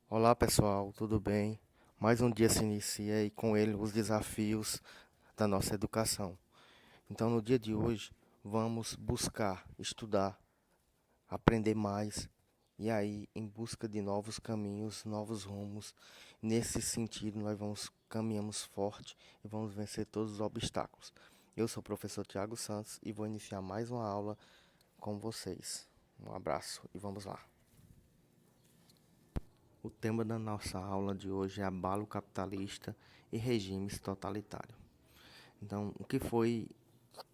Olá pessoal, tudo bem? Mais um dia se inicia e com ele os desafios da nossa educação. Então, no dia de hoje, vamos buscar estudar, aprender mais e aí, em busca de novos caminhos, novos rumos. Nesse sentido, nós caminhamos forte e vamos vencer todos os obstáculos. Eu sou o professor Tiago Santos e vou iniciar mais uma aula com vocês. Um abraço e vamos lá. O tema da nossa aula de hoje é abalo capitalista e regimes totalitários. Então, o que foi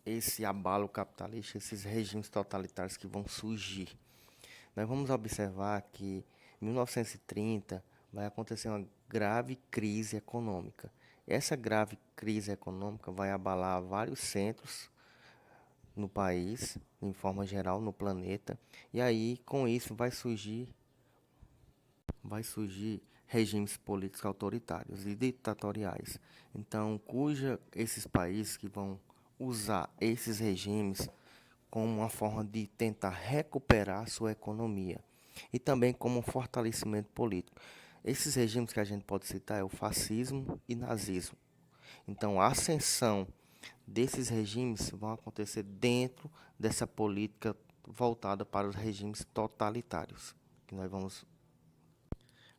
esse abalo capitalista, esses regimes totalitários que vão surgir? Nós vamos observar que em 1930 vai acontecer uma grave crise econômica. Essa grave crise econômica vai abalar vários centros no país, em forma geral, no planeta, e aí com isso vai surgir regimes políticos autoritários e ditatoriais. Então, cuja esses países que vão usar esses regimes como uma forma de tentar recuperar sua economia e também como um fortalecimento político. Esses regimes que a gente pode citar é o fascismo e nazismo. Então, a ascensão desses regimes vão acontecer dentro dessa política voltada para os regimes totalitários, que nós vamos.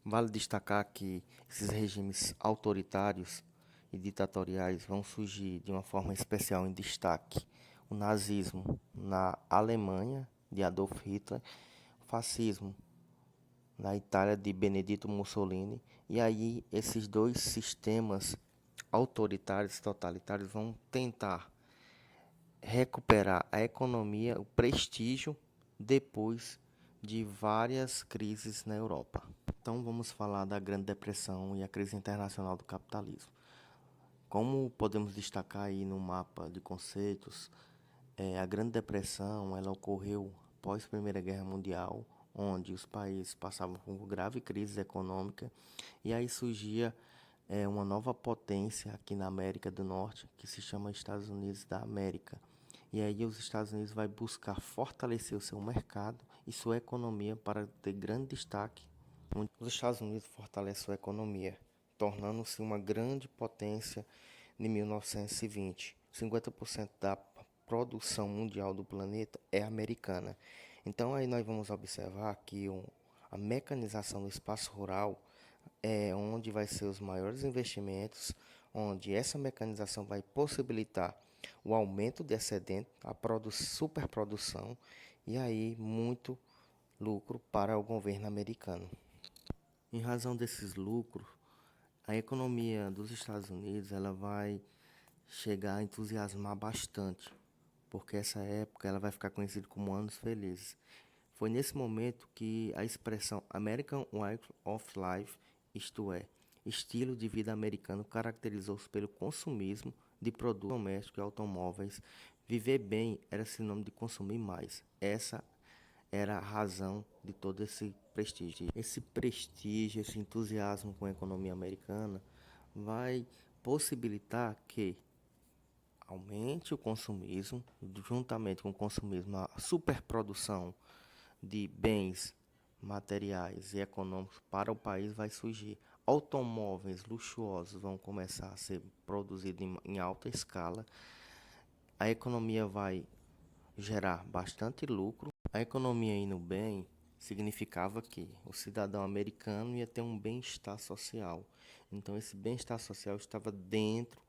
Vale destacar que esses regimes autoritários e ditatoriais vão surgir de uma forma especial em destaque. O nazismo na Alemanha, de Adolf Hitler, o fascismo na Itália, de Benedito Mussolini, e aí esses dois sistemas autoritários e totalitários vão tentar recuperar a economia, o prestígio, depois de várias crises na Europa. Então vamos falar da Grande Depressão e a crise internacional do capitalismo. Como podemos destacar aí no mapa de conceitos, a Grande Depressão ela ocorreu após a Primeira Guerra Mundial, onde os países passavam por grave crise econômica e aí surgia uma nova potência aqui na América do Norte, que se chama Estados Unidos da América. E aí os Estados Unidos vai buscar fortalecer o seu mercado e sua economia para ter grande destaque. Os Estados Unidos fortalecem sua economia, tornando-se uma grande potência em 1920. 50% da produção mundial do planeta é americana. Então aí nós vamos observar que a mecanização do espaço rural é onde vai ser os maiores investimentos, onde essa mecanização vai possibilitar o aumento de excedente, a superprodução e aí muito lucro para o governo americano. Em razão desses lucros, a economia dos Estados Unidos ela vai chegar a entusiasmar bastante, porque essa época ela vai ficar conhecida como Anos Felizes. Foi nesse momento que a expressão American Way of Life, isto é, estilo de vida americano, caracterizou-se pelo consumismo de produtos domésticos e automóveis. Viver bem era sinônimo de consumir mais. Essa era a razão de todo esse prestígio. Esse prestígio, esse entusiasmo com a economia americana vai possibilitar que aumente o consumismo, juntamente com o consumismo, a superprodução de bens materiais e econômicos para o país vai surgir. Automóveis luxuosos vão começar a ser produzidos em alta escala. A economia vai gerar bastante lucro. A economia indo bem significava que o cidadão americano ia ter um bem-estar social. Então, esse bem-estar social estava dentro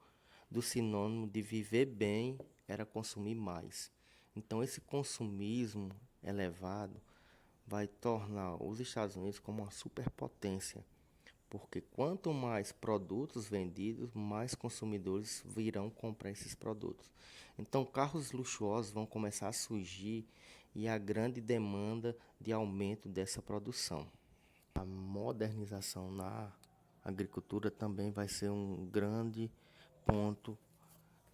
do sinônimo de viver bem, era consumir mais. Então, esse consumismo elevado vai tornar os Estados Unidos como uma superpotência, porque quanto mais produtos vendidos, mais consumidores virão comprar esses produtos. Então, carros luxuosos vão começar a surgir e a grande demanda de aumento dessa produção. A modernização na agricultura também vai ser um grande ponto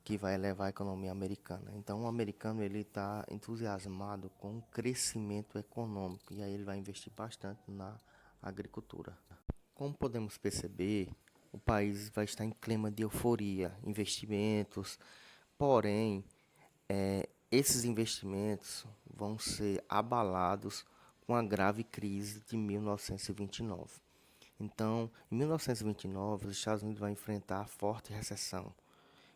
que vai elevar a economia americana. Então, o americano ele está entusiasmado com o crescimento econômico e aí ele vai investir bastante na agricultura. Como podemos perceber, o país vai estar em clima de euforia, investimentos, porém, esses investimentos vão ser abalados com a grave crise de 1929. Então, em 1929, os Estados Unidos vão enfrentar a forte recessão,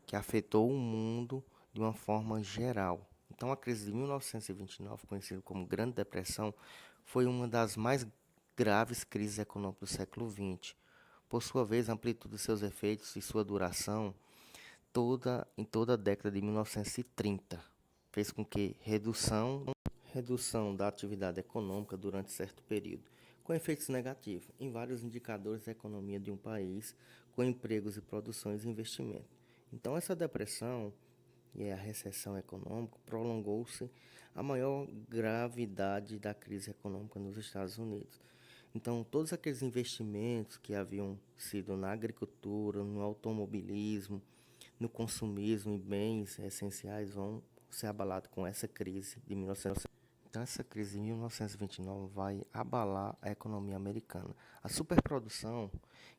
que afetou o mundo de uma forma geral. Então, a crise de 1929, conhecida como Grande Depressão, foi uma das mais graves crises econômicas do século XX. Por sua vez, a amplitude de seus efeitos e sua duração em toda a década de 1930 fez com que redução da atividade econômica durante certo período, com efeitos negativos em vários indicadores da economia de um país, com empregos e produções e investimento. Então, essa depressão e a recessão econômica prolongou-se a maior gravidade da crise econômica nos Estados Unidos. Então, todos aqueles investimentos que haviam sido na agricultura, no automobilismo, no consumismo e bens essenciais vão ser abalados com essa crise de 1929. Então, essa crise de 1929 vai abalar a economia americana. A superprodução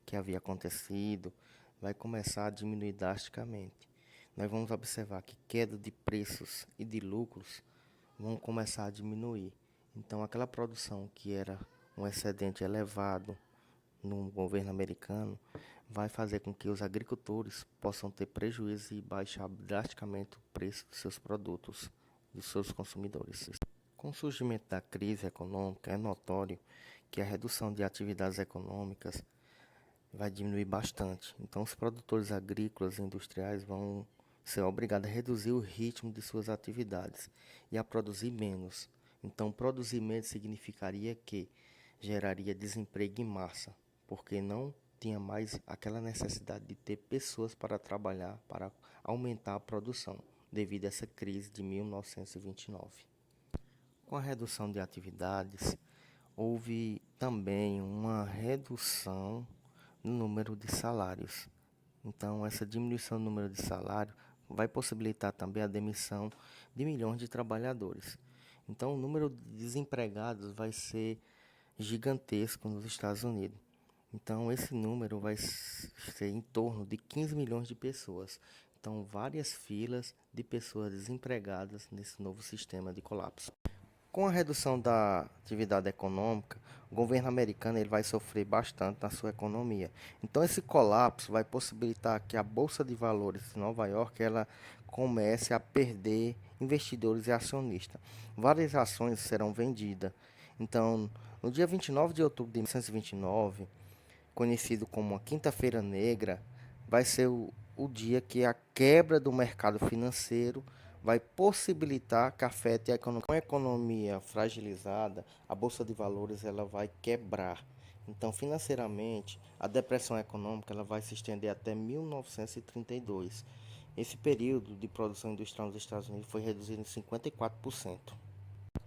que havia acontecido vai começar a diminuir drasticamente. Nós vamos observar que queda de preços e de lucros vão começar a diminuir. Então, aquela produção que era um excedente elevado no governo americano vai fazer com que os agricultores possam ter prejuízo e baixar drasticamente o preço dos seus produtos, dos seus consumidores. Com o surgimento da crise econômica, é notório que a redução de atividades econômicas vai diminuir bastante. Então, os produtores agrícolas e industriais vão ser obrigados a reduzir o ritmo de suas atividades e a produzir menos. Então, produzir menos significaria que geraria desemprego em massa, porque não tinha mais aquela necessidade de ter pessoas para trabalhar, para aumentar a produção, devido a essa crise de 1929. Com a redução de atividades, houve também uma redução no número de salários. Então, essa diminuição do número de salário vai possibilitar também a demissão de milhões de trabalhadores. Então, o número de desempregados vai ser gigantesco nos Estados Unidos. Então, esse número vai ser em torno de 15 milhões de pessoas. Então, várias filas de pessoas desempregadas nesse novo sistema de colapso. Com a redução da atividade econômica, o governo americano ele vai sofrer bastante na sua economia. Então, esse colapso vai possibilitar que a Bolsa de Valores de Nova York ela comece a perder investidores e acionistas. Várias ações serão vendidas. Então, no dia 29 de outubro de 1929, conhecido como a Quinta-feira Negra, vai ser o dia que a quebra do mercado financeiro vai possibilitar que afete a economia. Com a economia fragilizada, a bolsa de valores ela vai quebrar. Então, financeiramente, a depressão econômica ela vai se estender até 1932. Esse período de produção industrial nos Estados Unidos foi reduzido em 54%.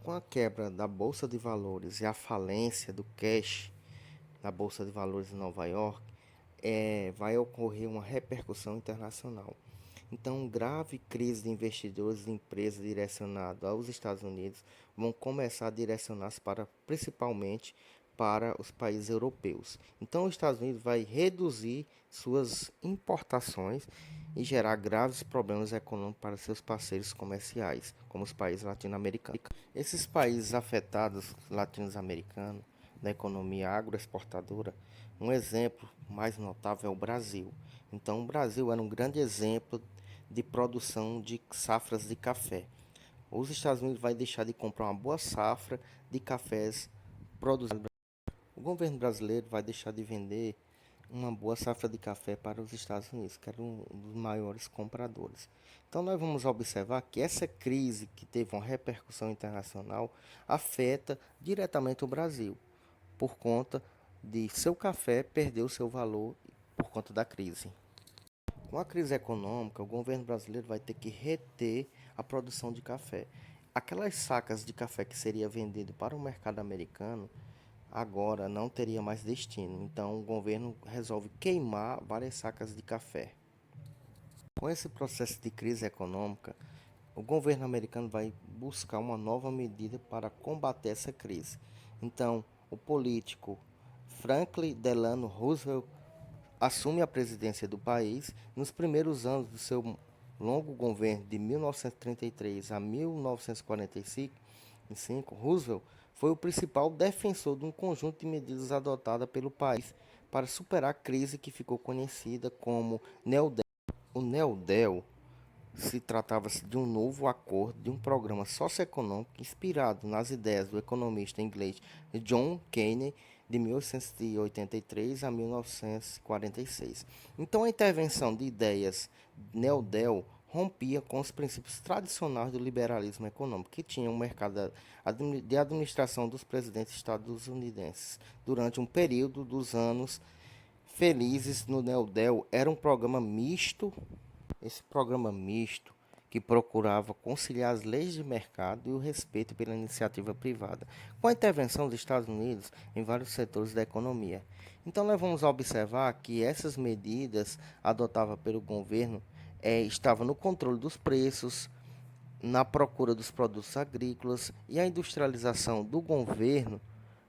Com a quebra da bolsa de valores e a falência do cash na bolsa de valores de Nova York, vai ocorrer uma repercussão internacional. Então, grave crise de investidores de empresas direcionadas aos Estados Unidos vão começar a direcionar-se principalmente para os países europeus. Então, os Estados Unidos vai reduzir suas importações e gerar graves problemas econômicos para seus parceiros comerciais, como os países latino-americanos. Esses países afetados latino-americanos da economia agroexportadora, um exemplo mais notável é o Brasil. Então, o Brasil era um grande exemplo de produção de safras de café. Os Estados Unidos vai deixar de comprar uma boa safra de cafés produzidos. O governo brasileiro vai deixar de vender uma boa safra de café para os Estados Unidos, que era um dos maiores compradores. Então, nós vamos observar que essa crise que teve uma repercussão internacional afeta diretamente o Brasil, por conta de seu café perder o seu valor por conta da crise. Com a crise econômica, o governo brasileiro vai ter que reter a produção de café. Aquelas sacas de café que seria vendido para o mercado americano, agora não teria mais destino. Então, o governo resolve queimar várias sacas de café. Com esse processo de crise econômica, o governo americano vai buscar uma nova medida para combater essa crise. Então, o político Franklin Delano Roosevelt assume a presidência do país. Nos primeiros anos do seu longo governo de 1933 a 1945, Roosevelt foi o principal defensor de um conjunto de medidas adotadas pelo país para superar a crise que ficou conhecida como Neodel. O Neodel se tratava-se de um novo acordo de um programa socioeconômico inspirado nas ideias do economista inglês John Keynes de 1883 a 1946. Então, a intervenção de ideias Neodel rompia com os princípios tradicionais do liberalismo econômico, que tinha um mercado de administração dos presidentes estadunidenses durante um período dos anos felizes. No Neodel era um programa misto. Esse programa misto que procurava conciliar as leis de mercado e o respeito pela iniciativa privada, com a intervenção dos Estados Unidos em vários setores da economia. Então, nós vamos observar que essas medidas adotadas pelo governo estavam no controle dos preços, na procura dos produtos agrícolas e a industrialização do governo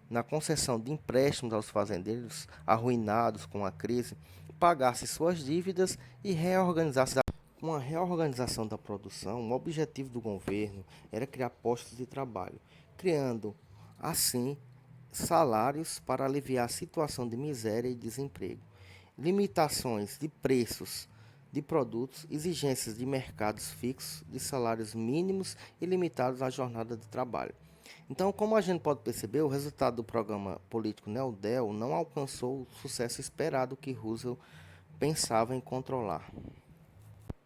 na concessão de empréstimos aos fazendeiros arruinados com a crise, pagasse suas dívidas e reorganizasse. Com a reorganização da produção, o objetivo do governo era criar postos de trabalho, criando, assim, salários para aliviar a situação de miséria e desemprego, limitações de preços de produtos, exigências de mercados fixos, de salários mínimos e limitados à jornada de trabalho. Então, como a gente pode perceber, o resultado do programa político Neodel não alcançou o sucesso esperado que Roosevelt pensava em controlar.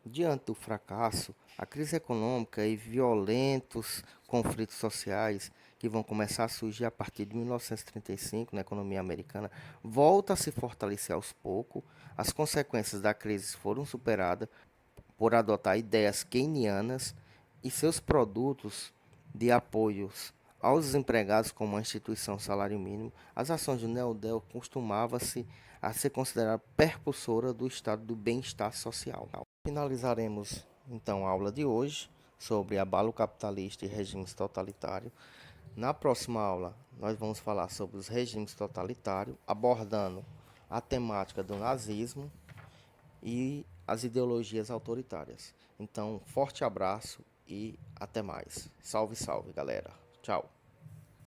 Diante do fracasso, a crise econômica e violentos conflitos sociais que vão começar a surgir a partir de 1935 na economia americana, volta a se fortalecer aos poucos. As consequências da crise foram superadas por adotar ideias keynesianas e seus produtos de apoios aos desempregados como a instituição salário mínimo. As ações do Neodel costumavam-se a ser considerada percussora do estado do bem-estar social. Finalizaremos então a aula de hoje sobre abalo capitalista e regimes totalitários. Na próxima aula, nós vamos falar sobre os regimes totalitários, abordando a temática do nazismo e as ideologias autoritárias. Então, forte abraço e até mais. Salve, salve, galera. Tchau.